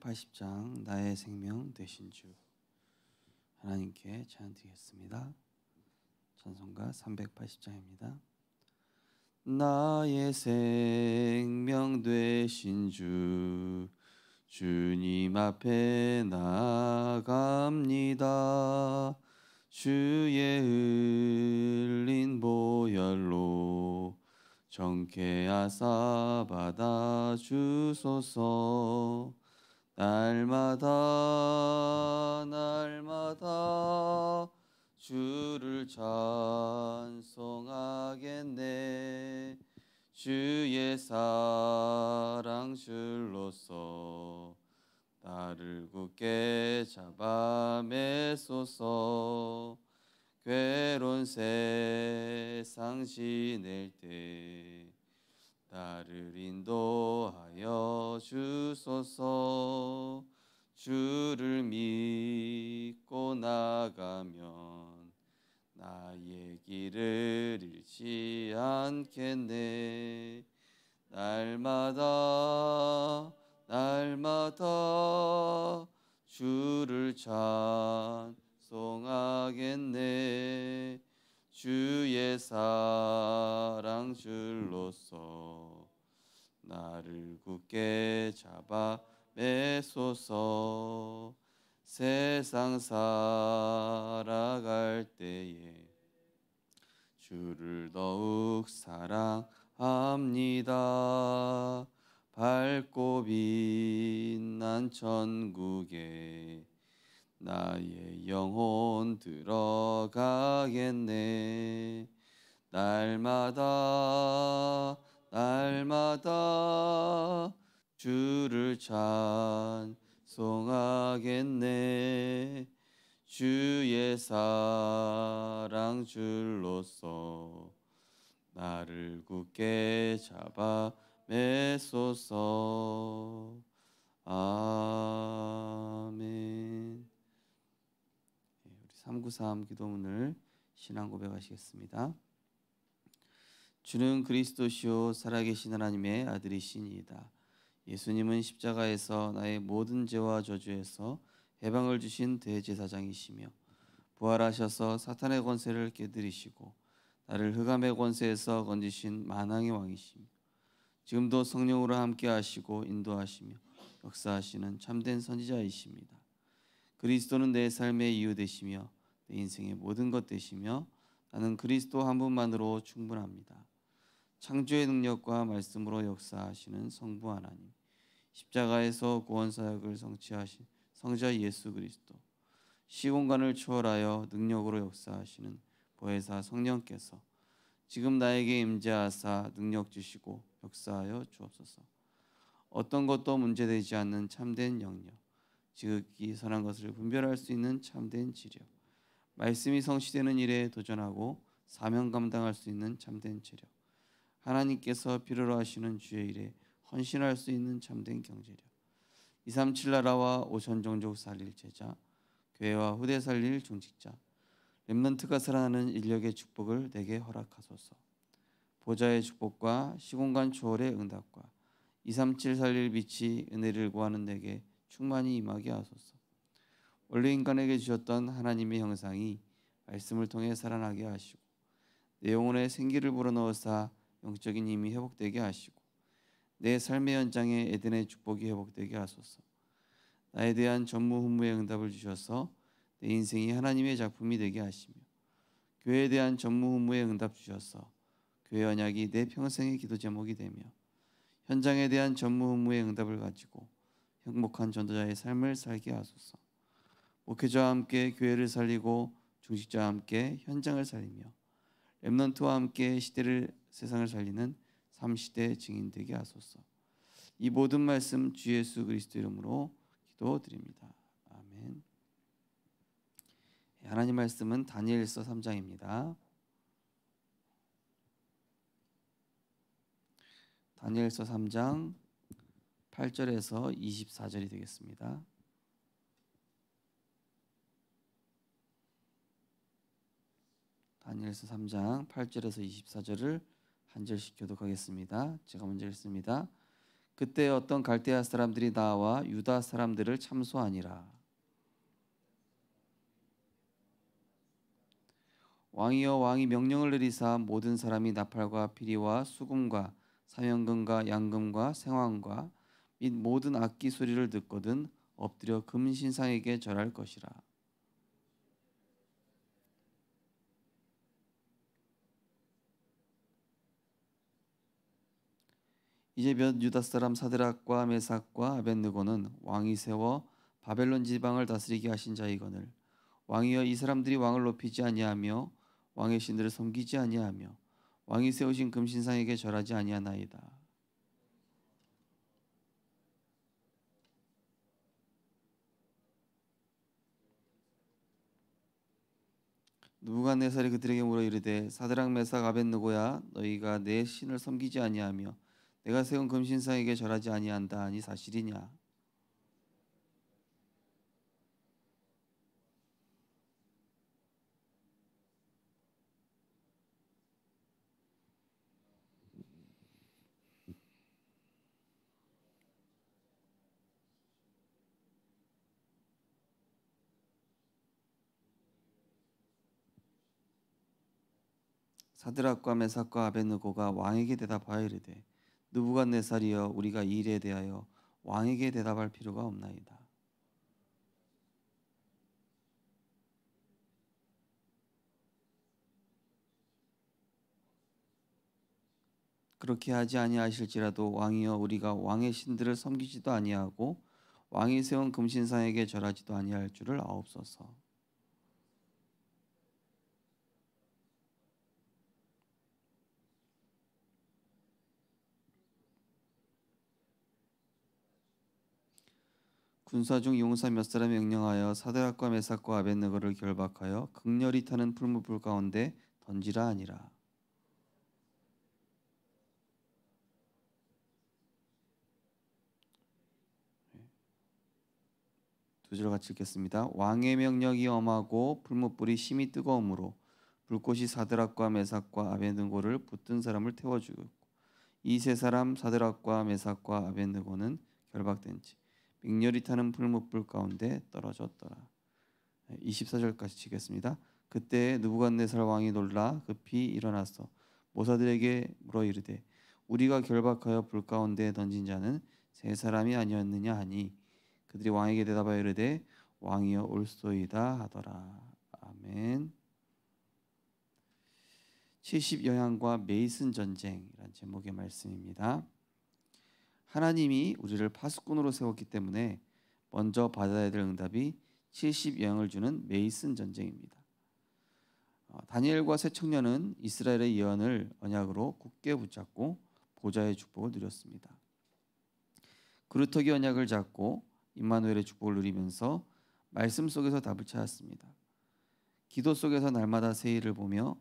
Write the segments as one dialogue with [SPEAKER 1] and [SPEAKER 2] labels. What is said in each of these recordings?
[SPEAKER 1] 380장 나의 생명 되신 주 하나님께 찬양드리겠습니다. 찬송가 380장입니다. 나의 생명 되신 주 주님 앞에 나아갑니다. 주의 흘린 보혈로 정케 하사 받아 주소서. 날마다 주를 찬송하겠네. 주의 사랑 줄로서 나를 굳게 잡아 매소서. 괴로운 세상 지낼 때 나를 인도하여 주소서. 주를 믿고 나가면 나의 길을 잃지 않겠네. 날마다 주를 찬송하겠네. 주의 사랑 줄로서 나를 굳게 잡아 매소서. 세상 살아갈 때에 주를 더욱 사랑합니다. 밝고 빛난 천국에 나의 영혼 들어가겠네. 날마다 주를 찬송하겠네. 주의 사랑 줄로서 나를 굳게 잡아 매소서. 아멘. 우리 393 기도문을 신앙 고백하시겠습니다. 주는 그리스도시요 살아계신 하나님의 아들이시니이다. 예수님은 십자가에서 나의 모든 죄와 저주에서 해방을 주신 대제사장이시며 부활하셔서 사탄의 권세를 깨뜨리시고 나를 흑암의 권세에서 건지신 만왕의 왕이시며 지금도 성령으로 함께 하시고 인도하시며 역사하시는 참된 선지자이십니다. 그리스도는 내 삶의 이유 되시며 내 인생의 모든 것 되시며 나는 그리스도 한 분만으로 충분합니다. 창조의 능력과 말씀으로 역사하시는 성부 하나님, 십자가에서 구원 사역을 성취하신 성자 예수 그리스도, 시공간을 초월하여 능력으로 역사하시는 보혜사 성령께서 지금 나에게 임재하사 능력 주시고 역사하여 주옵소서. 어떤 것도 문제되지 않는 참된 영역, 지극히 선한 것을 분별할 수 있는 참된 지력, 말씀이 성취되는 일에 도전하고 사명 감당할 수 있는 참된 체력, 하나님께서 필요로 하시는 주의 일에 헌신할 수 있는 참된 경제력, 237 나라와 5천 종족 살릴 제자, 교회와 후대 살릴 중직자, 렘넌트가 살아나는 인력의 축복을 내게 허락하소서. 보좌의 축복과 시공간 초월의 응답과 237 살릴 빛이 은혜를 구하는 내게 충만히 임하게 하소서. 원래 인간에게 주셨던 하나님의 형상이 말씀을 통해 살아나게 하시고 내 영혼에 생기를 불어넣으사 영적인 힘이 회복되게 하시고 내 삶의 현장에 에덴의 축복이 회복되게 하소서. 나에 대한 전무후무의 응답을 주셔서 내 인생이 하나님의 작품이 되게 하시며 교회에 대한 전무후무의 응답 주셔서 교회 언약이 내 평생의 기도 제목이 되며 현장에 대한 전무후무의 응답을 가지고 행복한 전도자의 삶을 살게 하소서. 목회자와 함께 교회를 살리고 중직자와 함께 현장을 살리며 렘넌트와 함께 세상을 살리는 3시대 증인 되게 하소서. 이 모든 말씀 주 예수 그리스도 이름으로 기도드립니다. 아멘. 하나님 말씀은 다니엘서 3장입니다. 다니엘서 3장 8절에서 24절이 되겠습니다. 다니엘서 3장 8절에서 24절을 한 절씩 교독하겠습니다. 제가 먼저 읽습니다. 그때 어떤 갈대아 사람들이 나와 유다 사람들을 참소하니라. 왕이여 왕이 명령을 내리사 모든 사람이 나팔과 피리와 수금과 사면금과 양금과 생황과 및 모든 악기 소리를 듣거든 엎드려 금신상에게 절할 것이라. 이제 몇 유다 사람 사드락과 메삭과 아벳느고는 왕이 세워 바벨론 지방을 다스리게 하신 자이거늘 왕이여 이 사람들이 왕을 높이지 아니하며 왕의 신들을 섬기지 아니하며 왕이 세우신 금신상에게 절하지 아니하나이다. 느부갓네살이 그들에게 물어 이르되 사드락 메삭 아벳느고야 너희가 내 신을 섬기지 아니하며 내가 세운 금신상에게 절하지 아니한다 하니 사실이냐. 사드락과 메삭과 아벳느고가 왕에게 대답하여 이르되 느부갓네살이여 우리가 이 일에 대하여 왕에게 대답할 필요가 없나이다. 그렇게 하지 아니하실지라도 왕이여 우리가 왕의 신들을 섬기지도 아니하고 왕이 세운 금신상에게 절하지도 아니할 줄을 아옵소서. 군사 중 용사 몇 사람 명령하여 사드락과 메삭과 아벳느고를 결박하여 극렬히 타는 풀무불 가운데 던지라 하니라. 두 절 같이 읽겠습니다. 왕의 명령이 엄하고 풀무불이 심히 뜨거우므로 불꽃이 사드락과 메삭과 아벳느고를 붙든 사람을 태워 죽였고 이 세 사람 사드락과 메삭과 아벳느고는 결박된 지 맹렬히 타는 풀무불 가운데 떨어졌더라. 24절까지 치겠습니다. 그때 느부갓네살 왕이 놀라 급히 일어나서 모사들에게 물어 이르되 우리가 결박하여 불 가운데 던진 자는 세 사람이 아니었느냐 하니 그들이 왕에게 대답하여 이르되 왕이여 올소이다 하더라. 아멘. 70여향과 메이슨 전쟁이란 제목의 말씀입니다. 하나님이 우리를 파수꾼으로 세웠기 때문에 먼저 받아야 될 응답이 70여향을 주는 메이슨 전쟁입니다. 다니엘과 세 청년은 이스라엘의 예언을 언약으로 굳게 붙잡고 보좌의 축복을 누렸습니다. 그루터기 언약을 잡고 임마누엘의 축복을 누리면서 말씀 속에서 답을 찾았습니다. 기도 속에서 날마다 새 일을 보며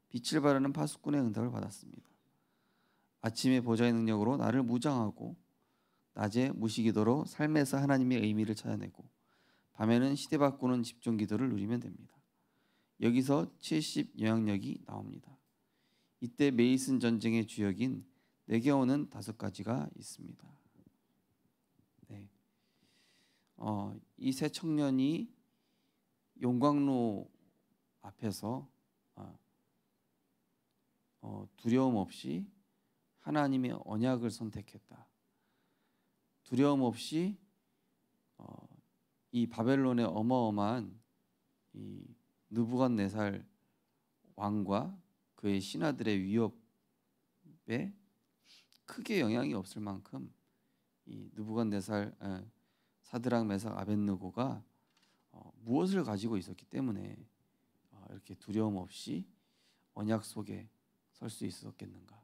[SPEAKER 1] 빛을 발하는 파수꾼의 응답을 받았습니다. 아침에 보좌의 능력으로 나를 무장하고 낮에 무시기도로 삶에서 하나님의 의미를 찾아내고 밤에는 시대 바꾸는 집중 기도를 누리면 됩니다. 여기서 70여향력이 나옵니다. 이때 메이슨 전쟁의 주역인 내게 오는 5가지가 있습니다. 네. 이 세 청년이 용광로 앞에서 두려움 없이 하나님의 언약을 선택했다. 두려움 없이 이 바벨론의 어마어마한 이 느부갓네살 왕과 그의 신하들의 위협에 크게 영향이 없을 만큼 이 느부갓네살 사드락 메삭 아벳느고가 무엇을 가지고 있었기 때문에 이렇게 두려움 없이 언약 속에 설 수 있었겠는가?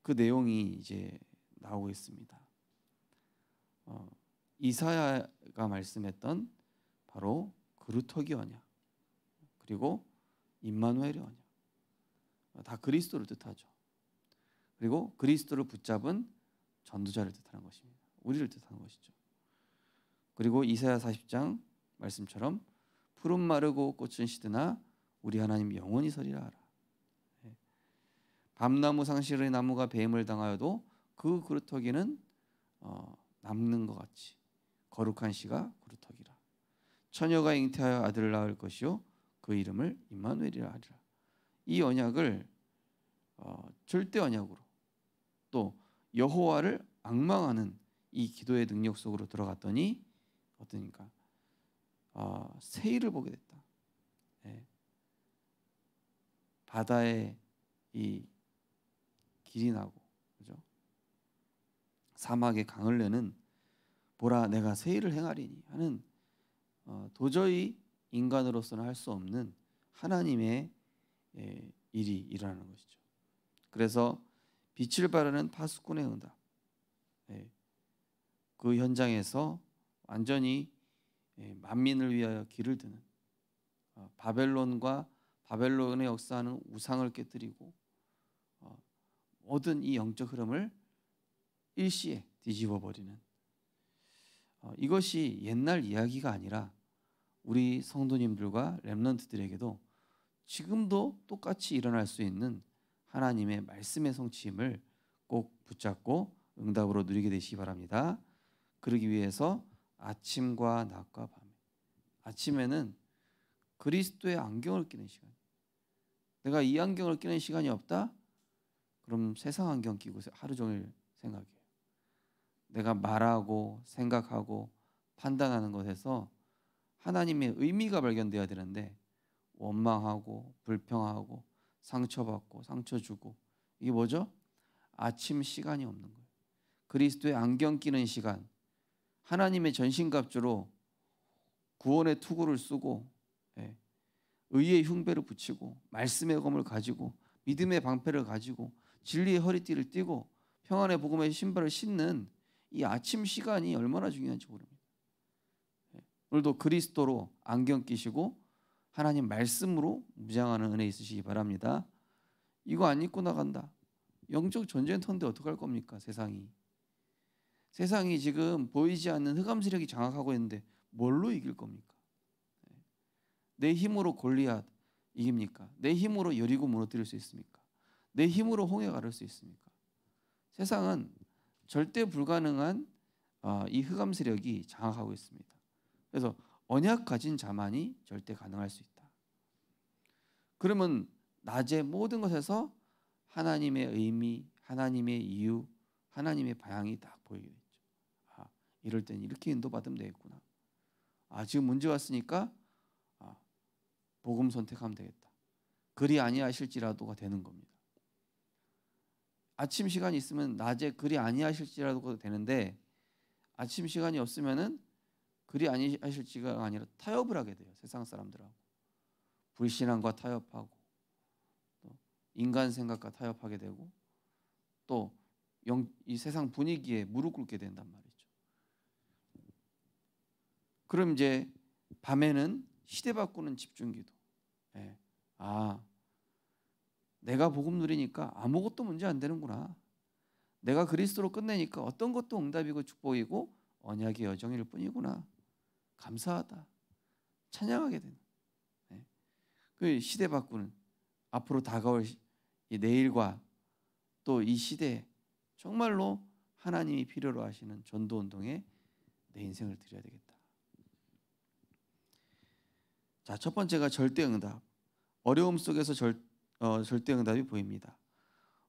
[SPEAKER 1] 그 내용이 이제 나오고 있습니다. 이사야가 말씀했던 바로 그루터기 언약 그리고 임마누엘의 언약 다 그리스도를 뜻하죠. 그리고 그리스도를 붙잡은 전도자를 뜻하는 것입니다. 우리를 뜻하는 것이죠. 그리고 이사야 40장 말씀처럼 푸른 마르고 꽃은 시드나 우리 하나님 영원히 서리라 하라. 밤나무 상실의 나무가 뱀을 당하여도 그 그루터기는 남는 것 같이 거룩한 씨가 그루터기라. 처녀가 잉태하여 아들을 낳을 것이요 그 이름을 임마누엘이라 하리라. 이 언약을 절대 언약으로 또 여호와를 앙망하는 이 기도의 능력 속으로 들어갔더니 어떠니까 세일을 보게 됐다. 예. 바다에 이 길이 나고, 그죠? 사막에 강을 내는 보라 내가 세일을 행하리니 하는 도저히 인간으로서는 할 수 없는 하나님의 일이 일어나는 것이죠. 그래서 빛을 발하는 파수꾼의 응답, 그 현장에서 완전히 만민을 위하여 길을 드는 바벨론과 바벨론의 역사하는 우상을 깨뜨리고 모든 이 영적 흐름을 일시에 뒤집어 버리는 이것이 옛날 이야기가 아니라 우리 성도님들과 렘넌트들에게도 지금도 똑같이 일어날 수 있는 하나님의 말씀의 성취임을 꼭 붙잡고 응답으로 누리게 되시기 바랍니다. 그러기 위해서 아침과 낮과 밤에, 아침에는 그리스도의 안경을 끼는 시간. 내가 이 안경을 끼는 시간이 없다? 그럼 세상 안경 끼고 하루 종일 생각해요. 내가 말하고 생각하고 판단하는 것에서 하나님의 의미가 발견돼야 되는데 원망하고 불평하고 상처받고 상처 주고 이게 뭐죠? 아침 시간이 없는 거예요. 그리스도의 안경 끼는 시간, 하나님의 전신갑주로 구원의 투구를 쓰고 의의 흉배를 붙이고 말씀의 검을 가지고 믿음의 방패를 가지고 진리의 허리띠를 띠고 평안의 복음의 신발을 신는 이 아침 시간이 얼마나 중요한지 모릅니다. 오늘도 그리스도로 안경 끼시고 하나님 말씀으로 무장하는 은혜 있으시기 바랍니다. 이거 안 입고 나간다. 영적 전쟁터인데 어떡할 겁니까? 세상이 지금 보이지 않는 흑암 세력이 장악하고 있는데 뭘로 이길 겁니까? 내 힘으로 골리앗 이깁니까? 내 힘으로 여리고 무너뜨릴 수 있습니까? 내 힘으로 홍해 가를 수 있습니까? 세상은 절대 불가능한 이 흑암 세력이 장악하고 있습니다. 그래서 언약 가진 자만이 절대 가능할 수 있다. 그러면 낮의 모든 것에서 하나님의 의미, 하나님의 이유, 하나님의 방향이 딱 보이게 됐죠. 이럴 땐 이렇게 인도받으면 되겠구나. 지금 문제 왔으니까 복음 선택하면 되겠다. 그리 아니하실지라도가 되는 겁니다. 아침 시간이 있으면 낮에 그리 아니하실지라도가 되는데 아침 시간이 없으면은 그리 아니하실지가 아니라 타협을 하게 돼요. 세상 사람들하고 불신앙과 타협하고 또 인간 생각과 타협하게 되고 또 이 세상 분위기에 무릎 꿇게 된단 말이죠. 그럼 이제 밤에는 시대 바꾸는 집중기도. 내가 복음 누리니까 아무것도 문제 안 되는구나. 내가 그리스도로 끝내니까 어떤 것도 응답이고 축복이고 언약의 여정일 뿐이구나. 감사하다. 찬양하게 되는. 그 시대 바꾸는 앞으로 다가올 이 내일과 또 이 시대에 정말로 하나님이 필요로 하시는 전도 운동에 내 인생을 드려야 되겠다. 자, 첫 번째가 절대응답. 어려움 속에서 절대응답이 보입니다.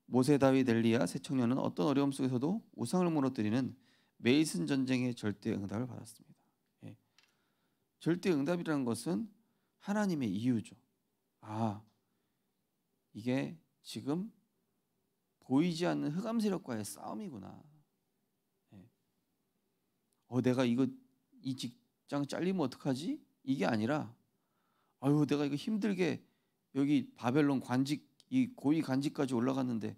[SPEAKER 1] 모세, 다윗, 엘리야 세 청년은 어떤 어려움 속에서도 우상을 무너뜨리는 메이슨 전쟁의 절대응답을 받았습니다. 절대응답이라는 것은 하나님의 이유죠. 이게 지금 보이지 않는 흑암 세력과의 싸움이구나. 내가 이 직장 잘리면 어떡하지? 이게 아니라 내가 이거 힘들게 여기 바벨론 관직 이 고위 관직까지 올라갔는데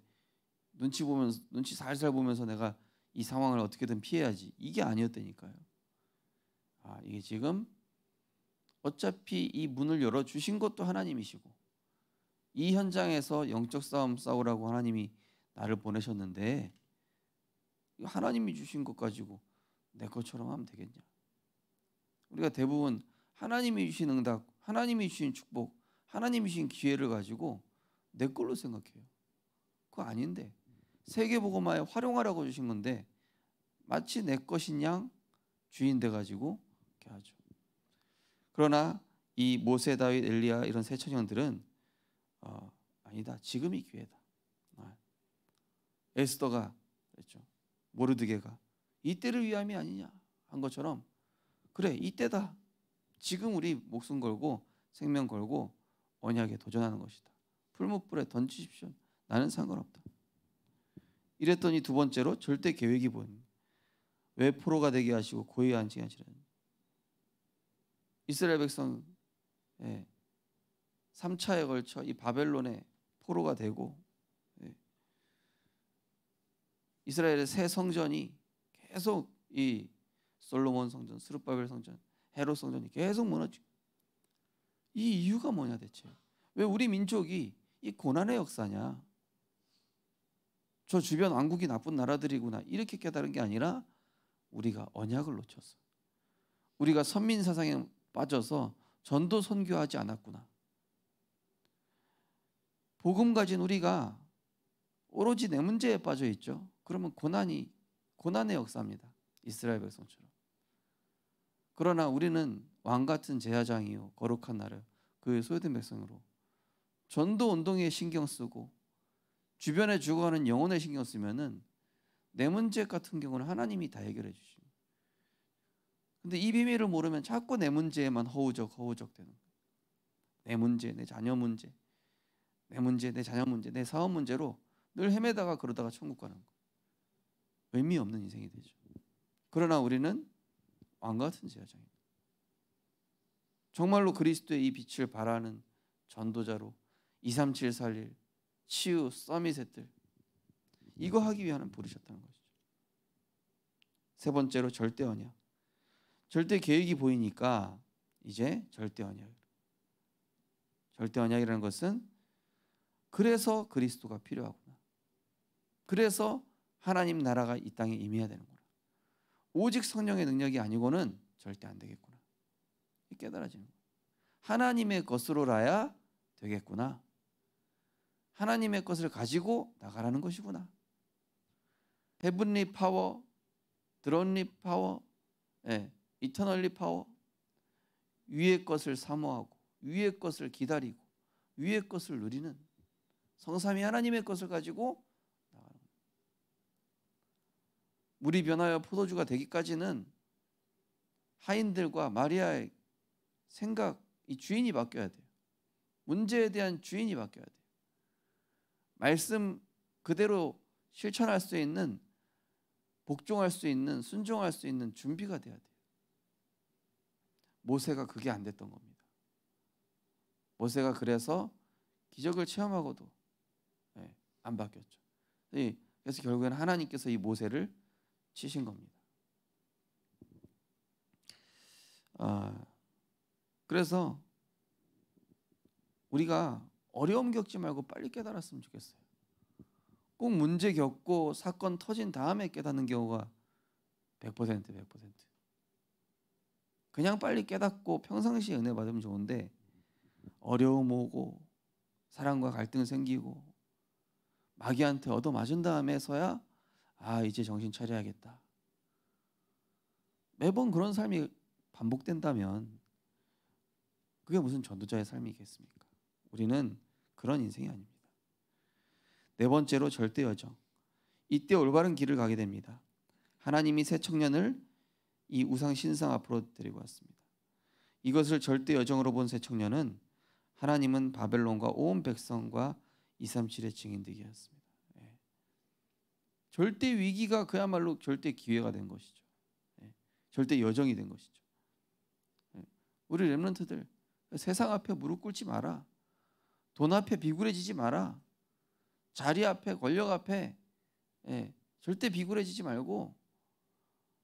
[SPEAKER 1] 눈치 살살 보면서 내가 이 상황을 어떻게든 피해야지. 이게 아니었다니까요. 이게 지금 어차피 이 문을 열어 주신 것도 하나님이시고 이 현장에서 영적 싸움 싸우라고 하나님이 나를 보내셨는데 하나님이 주신 것 가지고 내 것처럼 하면 되겠냐? 우리가 대부분 하나님이 주신 응답, 하나님이 주신 축복, 하나님이 주신 기회를 가지고 내 걸로 생각해요. 그거 아닌데 세계복음화에 활용하라고 주신 건데 마치 내 것인 양 주인 돼 가지고 이렇게 하죠. 그러나 이 모세, 다윗, 엘리야 이런 새 청년들은 아니다. 지금이 기회다. 에스더가 그랬죠. 모르드게가 이때를 위함이 아니냐 한 것처럼 그래 이때다. 지금 우리 목숨 걸고 생명 걸고 언약에 도전하는 것이다. 풀무불에 던지십시오. 나는 상관없다. 이랬더니 두 번째로 절대 계획이 보인. 왜 포로가 되게 하시고 고위에 앉게 하시려는. 이스라엘 백성 3차에 걸쳐 이 바벨론의 포로가 되고 이스라엘의 새 성전이 계속 이 솔로몬 성전, 스룹바벨 성전, 헤롯 성전이 계속 무너지고 이 이유가 뭐냐 대체? 왜 우리 민족이 이 고난의 역사냐? 저 주변 왕국이 나쁜 나라들이구나 이렇게 깨달은 게 아니라 우리가 언약을 놓쳤어. 우리가 선민 사상에 빠져서 전도 선교하지 않았구나. 복음 가진 우리가 오로지 내 문제에 빠져 있죠. 그러면 고난의 역사입니다. 이스라엘 백성처럼. 그러나 우리는 왕 같은 제사장이요 거룩한 나라 그 소유된 백성으로 전도 운동에 신경 쓰고 주변에 죽어가는 영혼에 신경 쓰면은 내 문제 같은 경우는 하나님이 다 해결해 주십니다. 근데 이 비밀을 모르면 자꾸 내 문제에만 허우적 되는 거예요. 내 문제, 내 자녀 문제, 내 문제, 내 자녀 문제, 내 사업 문제로 늘 헤매다가 그러다가 천국 가는 거예요. 의미 없는 인생이 되죠. 그러나 우리는 왕 같은 제사장입니다. 정말로 그리스도의 이 빛을 발하는 전도자로 23741 치유 서밋들 이거 하기 위한 부르셨다는 것이죠. 세 번째로 절대 언약. 절대 계획이 보이니까 이제 절대 언약. 절대 언약이라는 것은 그래서 그리스도가 필요하구나. 그래서 하나님 나라가 이 땅에 임해야 되는구나. 오직 성령의 능력이 아니고는 절대 안 되겠구나. 깨달아지는 거예요. 하나님의 것으로라야 되겠구나. 하나님의 것을 가지고 나가라는 것이구나. 헤븐리 파워, 드론리 파워, 이터널리 파워. 위의 것을 사모하고 위의 것을 기다리고 위의 것을 누리는 성삼위 하나님의 것을 가지고 나가는 거예요. 물이 변하여 포도주가 되기까지는 하인들과 마리아의 생각, 이 주인이 바뀌어야 돼요. 문제에 대한 주인이 바뀌어야 돼요. 말씀 그대로 실천할 수 있는, 복종할 수 있는, 순종할 수 있는 준비가 돼야 돼요. 모세가 그게 안 됐던 겁니다. 모세가 그래서 기적을 체험하고도 안 바뀌었죠. 그래서 결국에는 하나님께서 이 모세를 치신 겁니다. 그래서 우리가 어려움 겪지 말고 빨리 깨달았으면 좋겠어요. 꼭 문제 겪고 사건 터진 다음에 깨닫는 경우가 100%. 그냥 빨리 깨닫고 평상시에 은혜 받으면 좋은데 어려움 오고 사랑과 갈등 생기고 마귀한테 얻어맞은 다음에서야 이제 정신 차려야겠다. 매번 그런 삶이 반복된다면 그게 무슨 전도자의 삶이겠습니까? 우리는 그런 인생이 아닙니다. 네 번째로 절대 여정. 이때 올바른 길을 가게 됩니다. 하나님이 새 청년을 이 우상 신상 앞으로 데리고 왔습니다. 이것을 절대 여정으로 본 새 청년은 하나님은 바벨론과 온 백성과 237의 증인 되게 하였습니다. 절대 위기가 그야말로 절대 기회가 된 것이죠. 절대 여정이 된 것이죠. 우리 렘넌트들 세상 앞에 무릎 꿇지 마라. 돈 앞에 비굴해지지 마라. 자리 앞에 권력 앞에 절대 비굴해지지 말고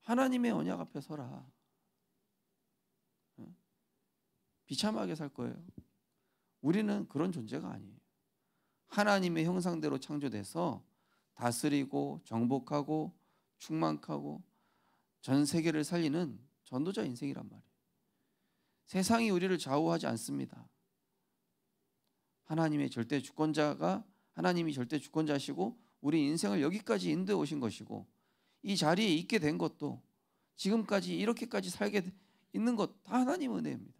[SPEAKER 1] 하나님의 언약 앞에 서라. 비참하게 살 거예요. 우리는 그런 존재가 아니에요. 하나님의 형상대로 창조돼서 다스리고 정복하고 충만하고 전 세계를 살리는 전도자 인생이란 말이에요. 세상이 우리를 좌우하지 않습니다. 하나님의 절대 주권자가 하나님이 절대 주권자시고 우리 인생을 여기까지 인도해 오신 것이고, 이 자리에 있게 된 것도, 지금까지 이렇게까지 살게 있는 것 다 하나님 은혜입니다.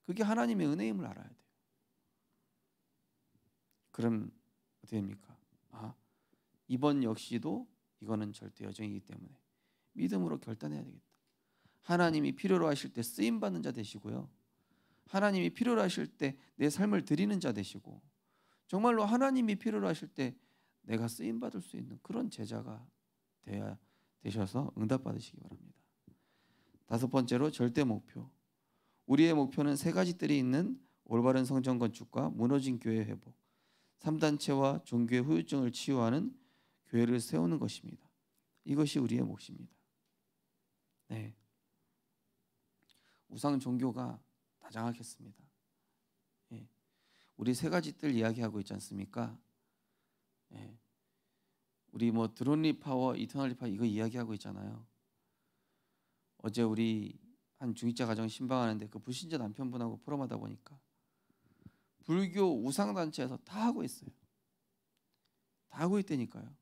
[SPEAKER 1] 그게 하나님의 은혜임을 알아야 돼요. 그럼 어떻게 됩니까? 이번 역시도 이거는 절대 여정이기 때문에 믿음으로 결단해야 되겠다. 하나님이 필요로 하실 때 쓰임 받는 자 되시고요, 하나님이 필요로 하실 때 내 삶을 드리는 자 되시고, 정말로 하나님이 필요로 하실 때 내가 쓰임 받을 수 있는 그런 제자가 되셔서 응답 받으시기 바랍니다. 다섯 번째로 절대 목표. 우리의 목표는 세 가지 뜰이 있는 올바른 성전 건축과 무너진 교회 회복, 3단체와 종교의 후유증을 치유하는 교회를 세우는 것입니다. 이것이 우리의 몫입니다. 네. 우상 종교가 다 장악했습니다. 예. 우리 세 가지 뜰 이야기하고 있지 않습니까? 예. 우리 드론리 파워, 이터널리 파워 이거 이야기하고 있잖아요. 어제 우리 한 중직자 가정 신방하는데 그 불신자 남편분하고 포럼하다 보니까 불교 우상단체에서 다 하고 있어요. 다 하고 있다니까요.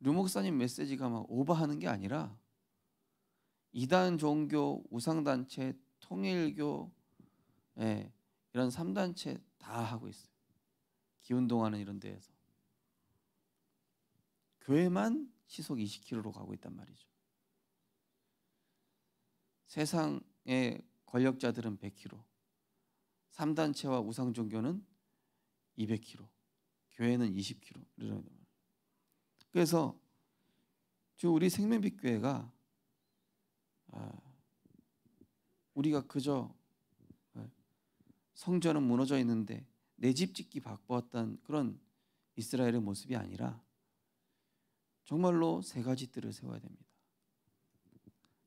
[SPEAKER 1] 류 목사님 메시지가 막 오버하는 게 아니라 이단 종교, 우상단체, 통일교, 이런 3단체 다 하고 있어요. 기운동하는 이런 데에서. 교회만 시속 20km로 가고 있단 말이죠. 세상의 권력자들은 100km, 3단체와 우상종교는 200km, 교회는 20km. 그래서 우리 생명빛교회가 우리가 그저 성전은 무너져 있는데 내 집 짓기 바빴던 그런 이스라엘의 모습이 아니라 정말로 세 가지 뜰을 세워야 됩니다.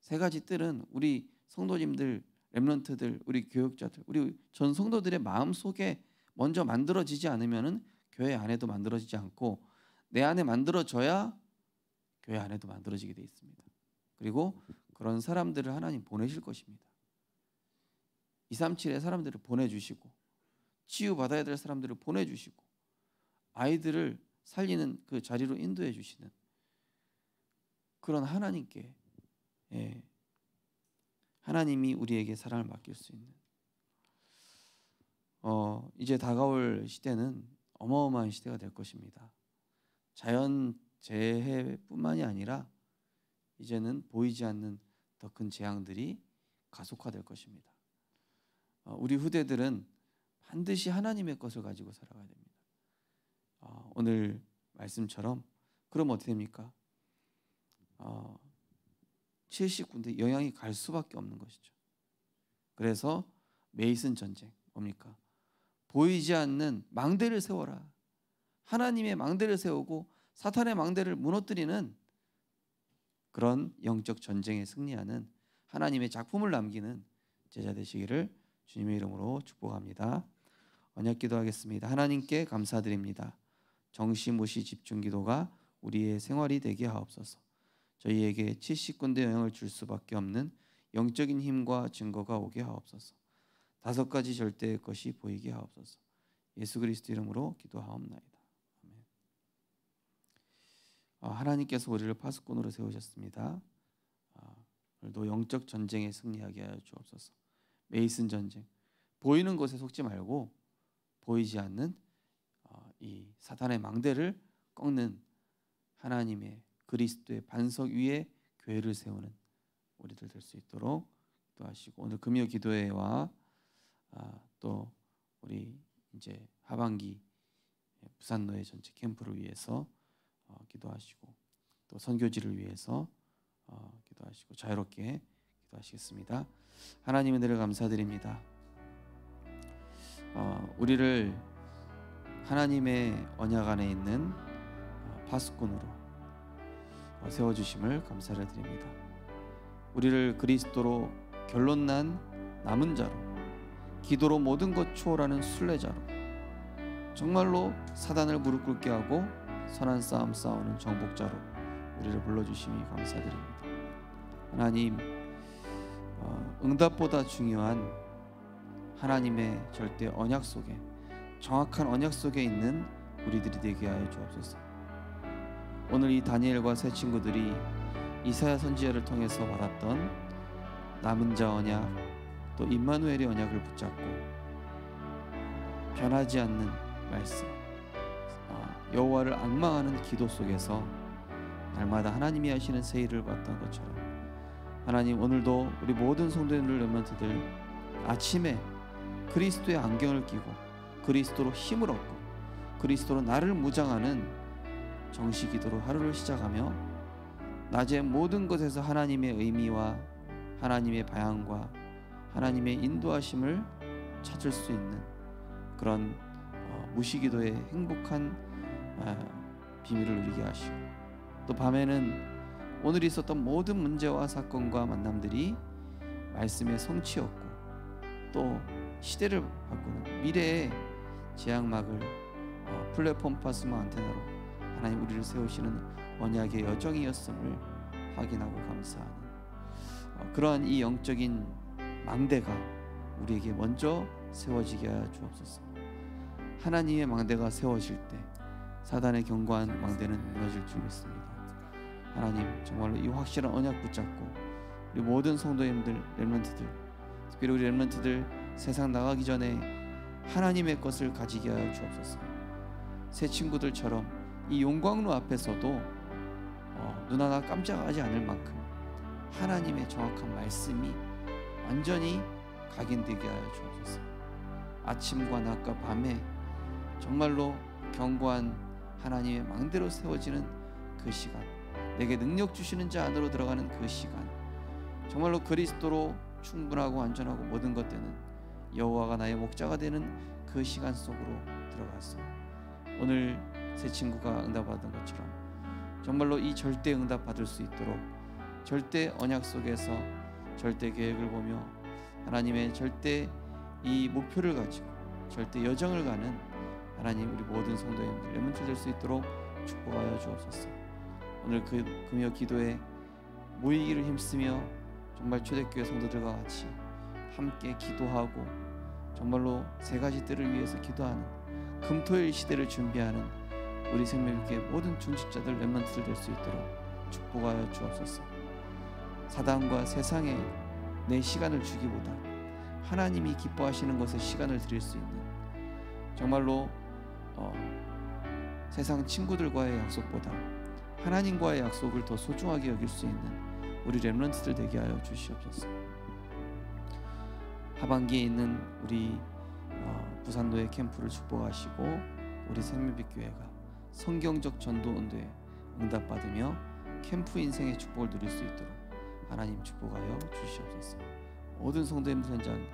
[SPEAKER 1] 세 가지 뜰은 우리 성도님들, 렘넌트들, 우리 교육자들, 우리 전 성도들의 마음속에 먼저 만들어지지 않으면은 교회 안에도 만들어지지 않고, 내 안에 만들어져야 교회 안에도 만들어지게 돼 있습니다. 그리고 그런 사람들을 하나님 보내실 것입니다. 237의 사람들을 보내주시고, 치유받아야 될 사람들을 보내주시고, 아이들을 살리는 그 자리로 인도해 주시는 그런 하나님께, 하나님이 우리에게 사랑을 맡길 수 있는, 이제 다가올 시대는 어마어마한 시대가 될 것입니다. 자연 재해뿐만이 아니라 이제는 보이지 않는 더 큰 재앙들이 가속화될 것입니다. 우리 후대들은 반드시 하나님의 것을 가지고 살아가야 됩니다. 오늘 말씀처럼 그럼 어떻게 됩니까? 70군데 영향이 갈 수밖에 없는 것이죠. 그래서 메이슨 전쟁 뭡니까? 보이지 않는 망대를 세워라. 하나님의 망대를 세우고 사탄의 망대를 무너뜨리는 그런 영적 전쟁에 승리하는 하나님의 작품을 남기는 제자 되시기를 주님의 이름으로 축복합니다. 언약 기도하겠습니다. 하나님께 감사드립니다. 정시무시 집중 기도가 우리의 생활이 되게 하옵소서. 저희에게 70군데 영향을 줄 수밖에 없는 영적인 힘과 증거가 오게 하옵소서. 5가지 절대의 것이 보이게 하옵소서. 예수 그리스도 이름으로 기도하옵나이다. 아멘. 하나님께서 우리를 파수꾼으로 세우셨습니다. 오늘도 영적 전쟁에 승리하게 하여 주옵소서. 메이슨 전쟁, 보이는 것에 속지 말고 보이지 않는 이 사탄의 망대를 꺾는 하나님의 그리스도의 반석 위에 교회를 세우는 우리들 될 수 있도록 기도하시고, 오늘 금요 기도회와 또 우리 이제 하반기 부산 노예 전체 캠프를 위해서 기도하시고, 또 선교지를 위해서 기도하시고 자유롭게 기도하시겠습니다. 하나님의 은혜를 감사드립니다. 우리를 하나님의 언약 안에 있는 파수꾼으로 세워주심을 감사를 드립니다. 우리를 그리스도로 결론난 남은 자로, 기도로 모든 것 초월하는 순례자로, 정말로 사단을 무릎 꿇게 하고 선한 싸움 싸우는 정복자로 우리를 불러주심이 감사드립니다. 하나님, 응답보다 중요한 하나님의 절대 언약 속에 정확한 언약 속에 있는 우리들이 되게 하여 주옵소서. 오늘 이 다니엘과 세 친구들이 이사야 선지자를 통해서 받았던 남은 자 언약, 또 임마누엘의 언약을 붙잡고 변하지 않는 말씀, 여호와를 앙망하는 기도 속에서 날마다 하나님이 하시는 새 일을 봤던 것처럼 하나님, 오늘도 우리 모든 성도님들 렘넌트들 아침에 그리스도의 안경을 끼고 그리스도로 힘을 얻고 그리스도로 나를 무장하는 정시 기도로 하루를 시작하며 낮의 모든 것에서 하나님의 의미와 하나님의 방향과 하나님의 인도하심을 찾을 수 있는 그런 무시기도의 행복한 비밀을 누리게 하시고, 또 밤에는 오늘 있었던 모든 문제와 사건과 만남들이 말씀의 성취였고 또 시대를 바꾸는 미래의 제약막을 플랫폼 파스모 안테나로 하나님 우리를 세우시는 언약의 여정이었음을 확인하고 감사하는 그러한 이 영적인 망대가 우리에게 먼저 세워지게 하여 주옵소서. 하나님의 망대가 세워질 때 사단의 견고한 망대는 무너질 줄 믿습니다. 하나님, 정말로 이 확실한 언약 붙잡고 우리 모든 성도님들, 렘넌트들, 특별히 우리 렘넌트들 세상 나가기 전에 하나님의 것을 가지게 하여 주옵소서. 새 친구들처럼 이 용광로 앞에서도 눈 하나 깜짝하지 않을 만큼 하나님의 정확한 말씀이 완전히 각인되게 하여 주옵소서. 아침과 낮과 밤에 정말로 견고한 하나님의 망대로 세워지는 그 시간, 내게 능력 주시는 자 안으로 들어가는 그 시간, 정말로 그리스도로 충분하고 완전하고 모든 것 되는 여호와가 나의 목자가 되는 그 시간 속으로 들어가서 오늘 새 친구가 응답받은 것처럼 정말로 이 절대 응답 받을 수 있도록 절대 언약 속에서 절대 계획을 보며 하나님의 절대 이 목표를 가지고 절대 여정을 가는 하나님, 우리 모든 성도님들 렘넌트 될 수 있도록 축복하여 주옵소서. 오늘 그 금요 기도에 모이기를 힘쓰며 정말 초대교회 성도들과 같이 함께 기도하고 정말로 세 가지 때를 위해서 기도하는 금토일 시대를 준비하는 우리 생명교회 모든 중직자들 렘넌트들 될 수 있도록 축복하여 주옵소서. 사단과 세상에 내 시간을 주기보다 하나님이 기뻐하시는 것에 시간을 드릴 수 있는 정말로 세상 친구들과의 약속보다 하나님과의 약속을 더 소중하게 여길 수 있는 우리 렘넌트들 되게 하여 주시옵소서. 하반기에 있는 우리 부산도의 캠프를 축복하시고 우리 생명빛교회가 성경적 전도 운동에 응답받으며 캠프 인생의 축복을 누릴 수 있도록 하나님 축복하여 주시옵소서. 모든 성도님 현장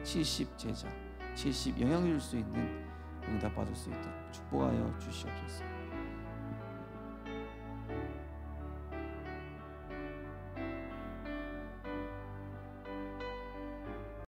[SPEAKER 1] 70 제자, 70 영향을 줄 수 있는 응답받을 수 있도록 축복하여 주시옵소서.